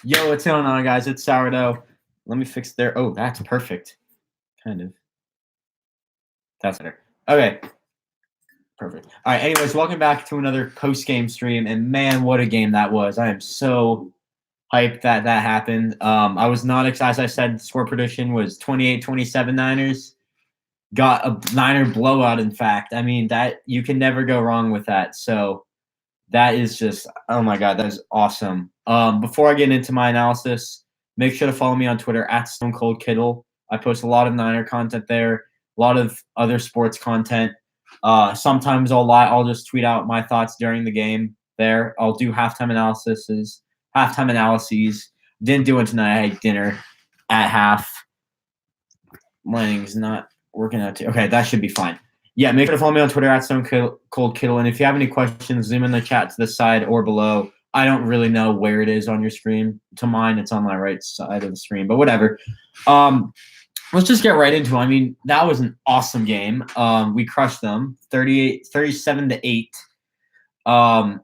Yo, what's going on, guys? It's Sourdough. Let me fix there. Oh, that's perfect. Kind of. That's better. Okay. Perfect. All right. Anyways, welcome back to another post-game stream. And man, what a game that was. I am so hyped that happened. I was not excited. As I said, the score prediction was 28-27 Niners. Got a Niner blowout, in fact. I mean, that you can never go wrong with that. So that is just, oh my God, that is awesome. Before I get into my analysis, make sure to follow me on Twitter at StoneColdKittle. I post a lot of Niner content there, a lot of other sports content. Sometimes I'll just tweet out my thoughts during the game there. I'll do halftime analyses. Didn't do it tonight. I had dinner at half. Lighting's not working out too. Okay, that should be fine. Yeah, make sure to follow me on Twitter at StoneColdKittle. And if you have any questions, zoom in the chat to the side or below. I don't really know where it is on your screen. To mine, it's on my right side of the screen, but whatever. Let's just get right into it. I mean, that was an awesome game. We crushed them 37-8. I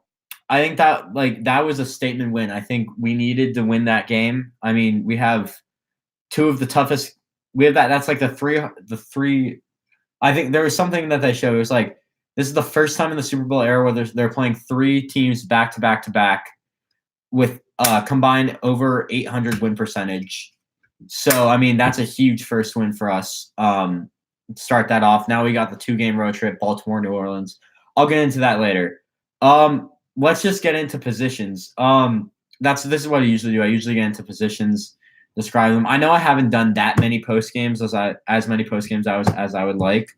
think that was a statement win. I think we needed to win that game. I mean, we have two of the toughest. We have that's like the three. I think there was something that they showed. It was like, this is the first time in the Super Bowl era where they're playing three teams back to back with combined over 800 win percentage. So, I mean, that's a huge first win for us. Start that off. Now we got the 2-game road trip, Baltimore, New Orleans. I'll get into that later. Let's just get into positions. This is what I usually do. I usually get into positions, describe them. I know I haven't done that many post games as I would like,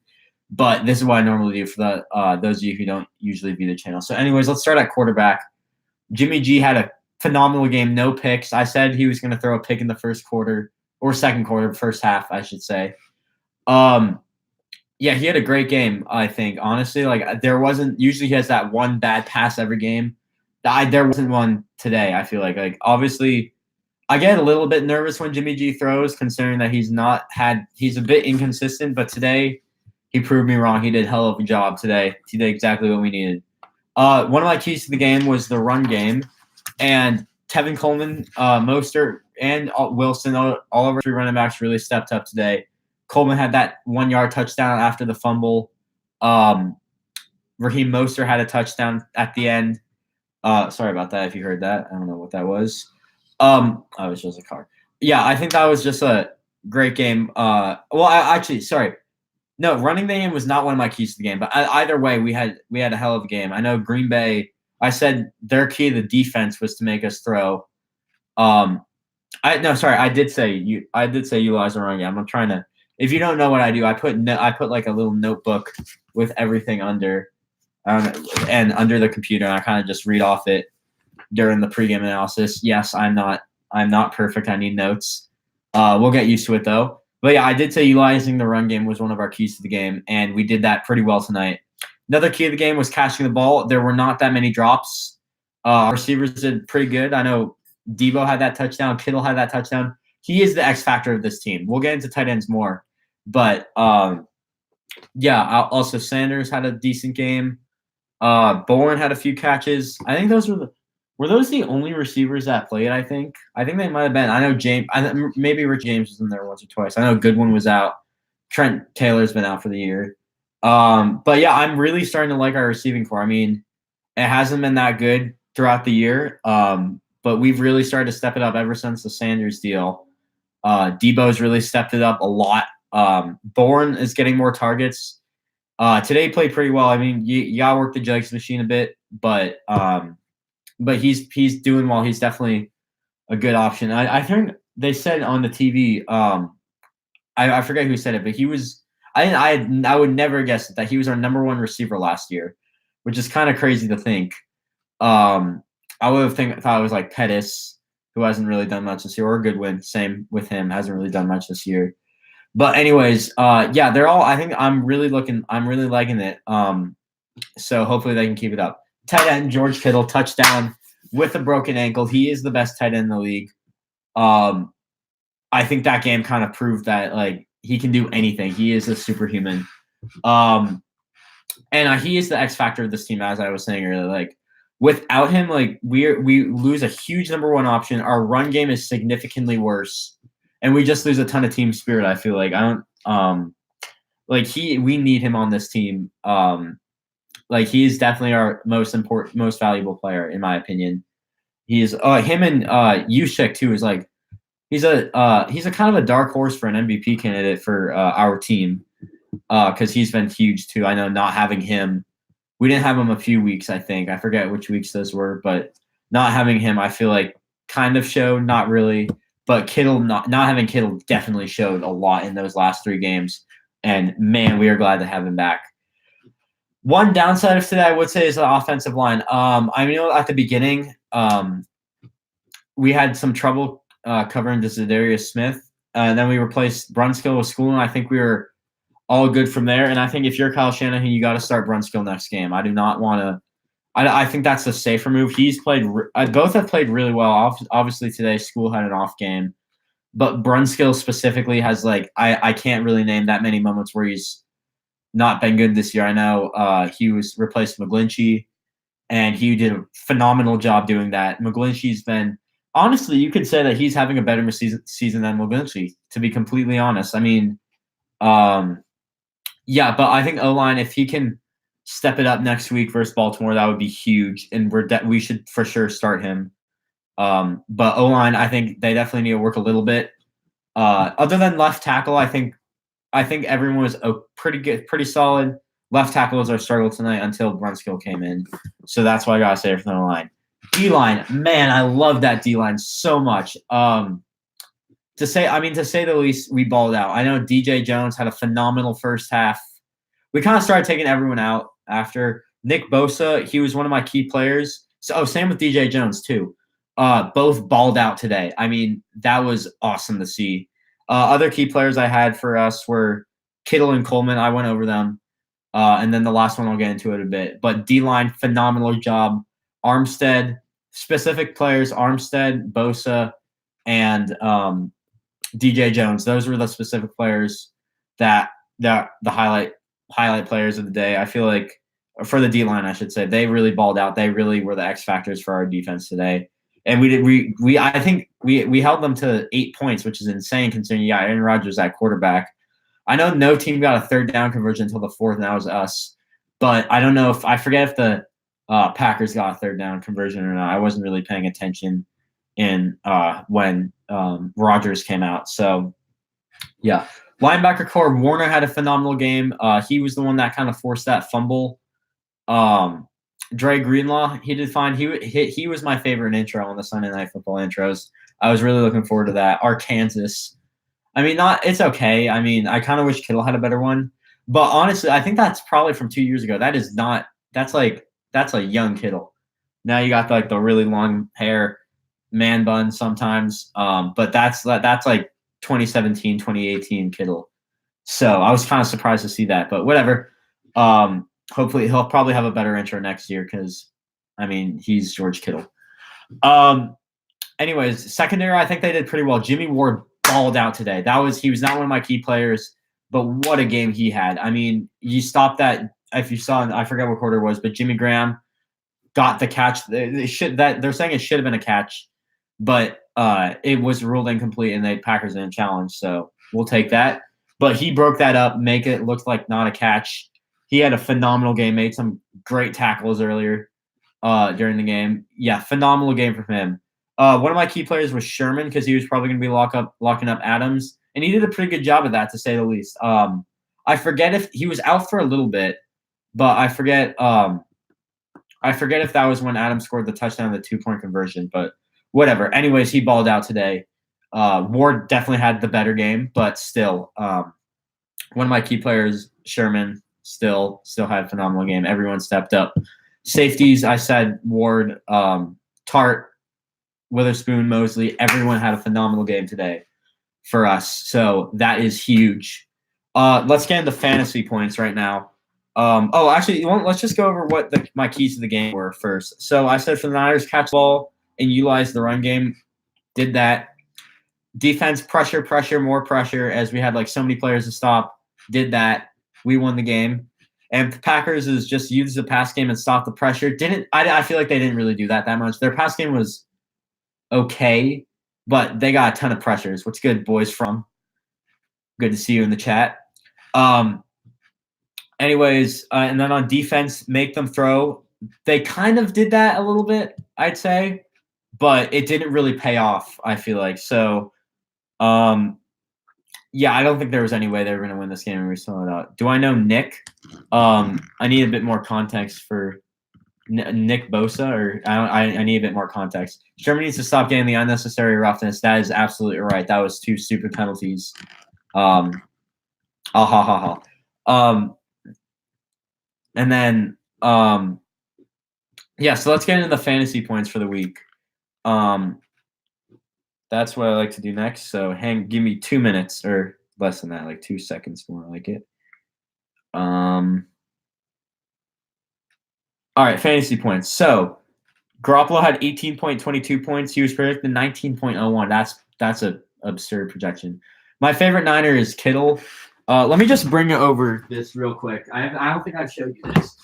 but this is what I normally do for those of you who don't usually view the channel. So, anyways, let's start at quarterback. Jimmy G had a phenomenal game, no picks. I said he was going to throw a pick in the first quarter or second quarter, first half, I should say. Yeah, he had a great game. I think honestly, there wasn't. Usually, he has that one bad pass every game. There wasn't one today. I feel like obviously. I get a little bit nervous when Jimmy G throws, considering that he's a bit inconsistent, but today he proved me wrong. He did a hell of a job today. He did exactly what we needed. One of my keys to the game was the run game, and Tevin Coleman, Mostert, and Wilson, all of our three running backs really stepped up today. Coleman had that 1-yard touchdown after the fumble. Raheem Mostert had a touchdown at the end. Sorry about that if you heard that. I don't know what that was. It was just a car. Yeah, I think that was just a great game. Sorry. No, running the game was not one of my keys to the game. But either way, we had a hell of a game. I know Green Bay. I said their key to the defense was to make us throw. I did say utilize the run game. I'm trying to. If you don't know what I do, I put like a little notebook with everything under, and under the computer, and I kind of just read off it during the pregame analysis. Yes, I'm not perfect. I need notes. We'll get used to it though. But yeah, I did say utilizing the run game was one of our keys to the game, and we did that pretty well tonight. Another key of the game was catching the ball. There were not that many drops. Our receivers did pretty good. I know Debo had that touchdown. Kittle had that touchdown. He is the X factor of this team. We'll get into tight ends more. But yeah, also Sanders had a decent game. Bourne had a few catches. I think those were those the only receivers that played, I think? I think they might have been. I know maybe Rich James was in there once or twice. I know Goodwin was out. Trent Taylor's been out for the year. But yeah, I'm really starting to like our receiving core. I mean, it hasn't been that good throughout the year, but we've really started to step it up ever since the Sanders deal. Debo's really stepped it up a lot. Bourne is getting more targets. Today played pretty well. I mean, you gotta work the jugs machine a bit, but he's doing well. He's definitely a good option. I think they said on the TV. I forget who said it, but he was. I would never guess that he was our number one receiver last year, which is kind of crazy to think. I would have thought it was like Pettis, who hasn't really done much this year, or Goodwin. Same with him, hasn't really done much this year. But anyways, yeah, they're all. I think I'm really liking it. So hopefully they can keep it up. Tight end George Kittle, touchdown with a broken ankle. He is the best tight end in the league. I think that game kind of proved that he can do anything. He is a superhuman. And he is the X factor of this team, as I was saying earlier. without him, like we lose a huge number one option. Our run game is significantly worse, and we just lose a ton of team spirit. I feel like I don't like we need him on this team. Like he's definitely our most important, most valuable player in my opinion. He is him and Juszczyk too is like he's a kind of a dark horse for an MVP candidate for our team because he's been huge too. I know not having him, we didn't have him a few weeks. I think I forget which weeks those were, but not having him, I feel like kind of showed, not really. But Kittle not having Kittle definitely showed a lot in those last 3 games. And man, we are glad to have him back. One downside of today, I would say, is the offensive line. I know at the beginning, we had some trouble covering Zadarius Smith, and then we replaced Brunskill with School, and I think we were all good from there. And I think if you're Kyle Shanahan, you got to start Brunskill next game. I do not want to. I think that's a safer move. He's played. Both have played really well. Obviously, today School had an off game, but Brunskill specifically has like I can't really name that many moments where he's not been good this year. I know he was replaced McGlinchey, and he did a phenomenal job doing that. McGlinchey's been honestly, you could say that he's having a better season than McGlinchey. To be completely honest, I mean, yeah, but I think O-line, if he can step it up next week versus Baltimore, that would be huge, and we should for sure start him. But O-line, I think they definitely need to work a little bit. Other than left tackle, I think everyone was pretty good, pretty solid. Left tackle was our struggle tonight until Brunskill came in, so that's why I gotta say it from the line. D-line, man, I love that D-line so much. To say the least, we balled out. I know DJ Jones had a phenomenal first half. We kind of started taking everyone out after. Nick Bosa, he was one of my key players. So, same with DJ Jones too. Both balled out today. I mean, that was awesome to see. Other key players I had for us were Kittle and Coleman. I went over them. And then the last one I'll get into it a bit. But D-line, phenomenal job. Armstead, specific players, Armstead, Bosa, and DJ Jones. Those were the specific players that the highlight players of the day. I feel like for the D-line, I should say, they really balled out. They really were the X factors for our defense today. And I think we held them to 8 points, which is insane considering you got Aaron Rodgers at quarterback. I know no team got a third down conversion until the 4th, and that was us. But I don't know if I forget if the Packers got a third down conversion or not. I wasn't really paying attention in when Rodgers came out. So yeah, linebacker core, Warner had a phenomenal game. He was the one that kind of forced that fumble. Dre Greenlaw, he did fine. He was my favorite intro on the Sunday Night Football intros. I was really looking forward to that. Arkansas. I mean, it's okay. I mean, I kind of wish Kittle had a better one. But honestly, I think that's probably from 2 years ago. That's a young Kittle. Now you got like the really long hair, man bun sometimes. But that's like 2017, 2018 Kittle. So I was kind of surprised to see that, but whatever. Hopefully he'll probably have a better intro next year because, I mean, he's George Kittle. Anyways, secondary, I think they did pretty well. Jimmy Ward balled out today. He was not one of my key players, but what a game he had. I mean, you stopped that. If you saw, I forget what quarter it was, but Jimmy Graham got the catch. They're saying it should have been a catch, but it was ruled incomplete, and the Packers didn't challenge, so we'll take that. But he broke that up, make it look like not a catch. He had a phenomenal game, made some great tackles earlier during the game. Yeah, phenomenal game from him. One of my key players was Sherman because he was probably going to be locking up Adams, and he did a pretty good job of that, to say the least. I forget if he was out for a little bit, but I forget if that was when Adams scored the touchdown, the 2-point conversion. But whatever. Anyways, he balled out today. Ward definitely had the better game, but still, one of my key players, Sherman, still had a phenomenal game. Everyone stepped up. Safeties, I said Ward, Tart, Witherspoon, Mosley, everyone had a phenomenal game today for us. So that is huge. Let's get into fantasy points right now. Actually, let's just go over what my keys to the game were first. So I said for the Niners, catch the ball and utilize the run game. Did that. Defense, pressure, more pressure, as we had like so many players to stop. Did that. We won the game. And the Packers is just use the pass game and stop the pressure. I feel like they didn't really do that much. Their pass game was okay, but they got a ton of pressures. What's good, boys? From good to see you in the chat. Anyways, and then on defense, make them throw. They kind of did that a little bit, I'd say, but it didn't really pay off, I feel like. So, yeah, I don't think there was any way they were going to win this game, and we saw it out. Do I know Nick? I need a bit more context for Nick Bosa, or I need a bit more context. Germany needs to stop getting the unnecessary roughness. That is absolutely right. That was 2 stupid penalties. And then, yeah, so let's get into the fantasy points for the week. That's what I like to do next. So give me 2 minutes or less than that, like 2 seconds more like it. All right, fantasy points. So Garoppolo had 18.22 points. He was predicted 19.01. That's an absurd projection. My favorite Niner is Kittle. Let me just bring over this real quick. I don't think I've showed you this.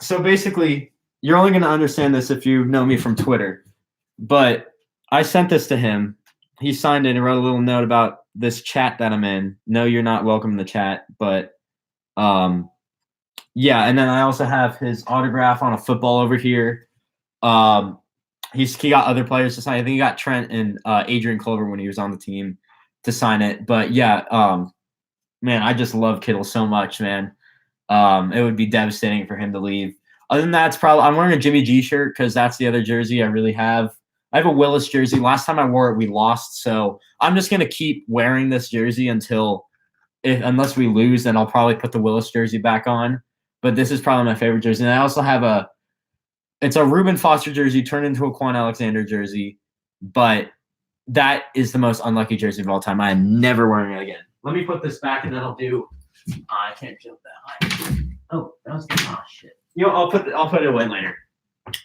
So basically, you're only going to understand this if you know me from Twitter. But I sent this to him. He signed it and wrote a little note about this chat that I'm in. No, you're not welcome in the chat. But, yeah, and then I also have his autograph on a football over here. He got other players to sign. I think he got Trent and Adrian Clover when he was on the team to sign it. But yeah, man, I just love Kittle so much, man. It would be devastating for him to leave. Other than that, I'm wearing a Jimmy G shirt because that's the other jersey I really have. I have a Willis jersey. Last time I wore it, we lost. So I'm just gonna keep wearing this jersey unless we lose, then I'll probably put the Willis jersey back on. But this is probably my favorite jersey. And I also have it's a Reuben Foster jersey turned into a Quan Alexander jersey, but that is the most unlucky jersey of all time. I am never wearing it again. Let me put this back and then I'll do. I can't jump that high. Oh, that was shit. I'll put it away later.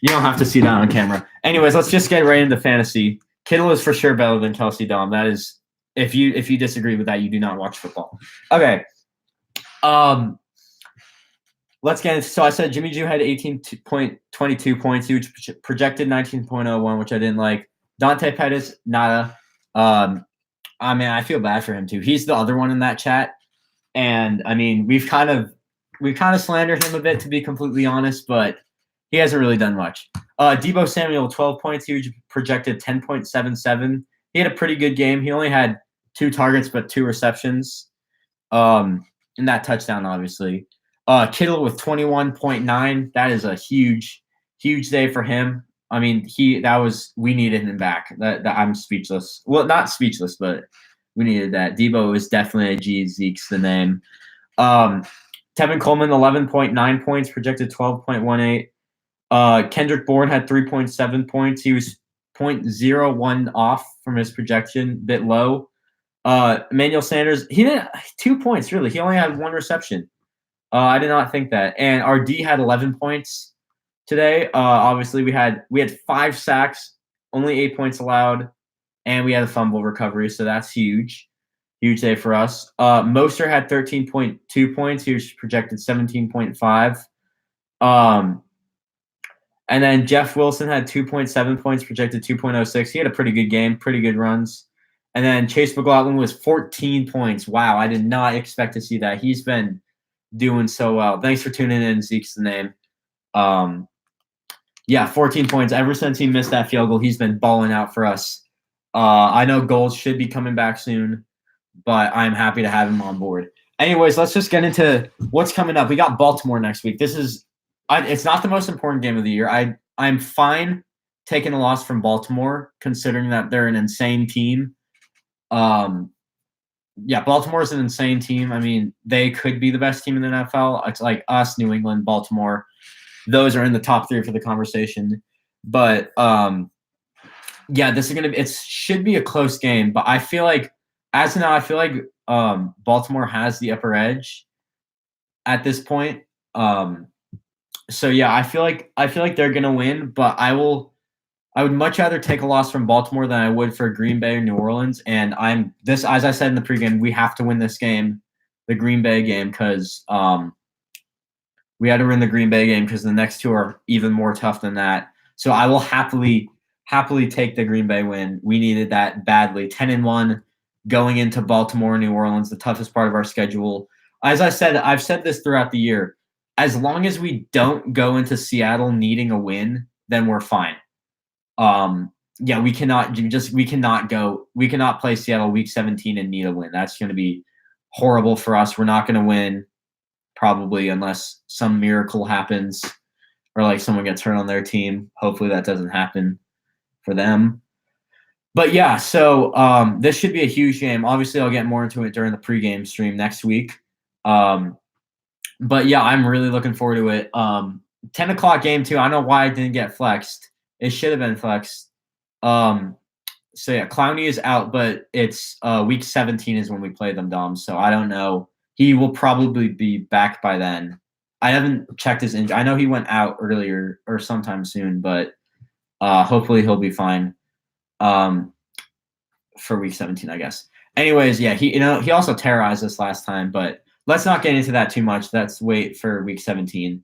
You don't have to see that on camera. Anyways, let's just get right into fantasy. Kittle is for sure better than Kelsey Dom. That is, if you disagree with that, you do not watch football. Okay. Let's get into. So I said Jimmy G had 18.22 points. He was projected 19.01, which I didn't like. Dante Pettis, nada. I mean, I feel bad for him too. He's the other one in that chat, and I mean, we've kind of slandered him a bit, to be completely honest, but he hasn't really done much. Deebo Samuel, 12 points. He was projected 10.77. He had a pretty good game. He only had 2 targets but 2 receptions. And that touchdown, obviously. Kittle with 21.9. That is a huge, huge day for him. I mean, we needed him back. That I'm speechless. Well, not speechless, but we needed that. Deebo is definitely a G. Zeke's the name. Tevin Coleman, 11.9 points, projected 12.18. Kendrick Bourne had 3.7 points. He was 0.01 off from his projection, bit low. Emmanuel Sanders, he didn't 2 points really. He only had 1 reception. I did not think that. And our D had 11 points today. Obviously, we had 5 sacks, only 8 points allowed, and we had a fumble recovery, so that's huge. Huge day for us. Moster had 13.2 points. He was projected 17.5. And then Jeff Wilson had 2.7 points, projected 2.06. He had a pretty good game, pretty good runs. And then Chase McLaughlin was 14 points. Wow, I did not expect to see that. He's been doing so well. Thanks for tuning in. Zeke's the name. Yeah, 14 points. Ever since he missed that field goal, he's been balling out for us. I know Gold should be coming back soon, but I'm happy to have him on board. Anyways, let's just get into what's coming up. We got Baltimore next week. It's not the most important game of the year. I'm fine taking a loss from Baltimore, considering that they're an insane team. Yeah, Baltimore is an insane team. I mean, they could be the best team in the NFL. It's like us, New England, Baltimore. Those are in the top 3 for the conversation. But yeah, it should be a close game. But I feel like as of now, Baltimore has the upper edge at this point. So yeah, I feel like they're gonna win, but I would much rather take a loss from Baltimore than I would for Green Bay or New Orleans. And as I said in the pregame, we have to win this game the Green Bay game because we had to win the Green Bay game because the next two are even more tough than that. So I will happily take the Green Bay win. We needed that badly. 10-1 going into Baltimore, New Orleans, the toughest part of our schedule. As I said, I've said this throughout the year. As long as we don't go into Seattle needing a win, then we're fine. Yeah, we cannot play Seattle week 17 and need a win. That's going to be horrible for us. We're not going to win probably unless some miracle happens or like someone gets hurt on their team. Hopefully that doesn't happen for them. But yeah, so this should be a huge game. Obviously, I'll get more into it during the pregame stream next week. But yeah, I'm really looking forward to it. 10 o'clock game too. I don't know why it didn't get flexed. It should have been flexed. So yeah, Clowney is out, but it's week 17 is when we play them, Dom. So I don't know. He will probably be back by then. I haven't checked his injury. I know he went out earlier or sometime soon, but hopefully he'll be fine for week 17, I guess. Anyways, yeah, he also terrorized us last time, but let's not get into that too much. Let's wait for week 17.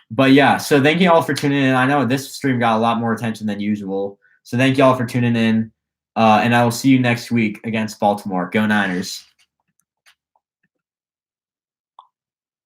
But yeah, so thank you all for tuning in. I know this stream got a lot more attention than usual. So thank you all for tuning in. And I will see you next week against Baltimore. Go Niners.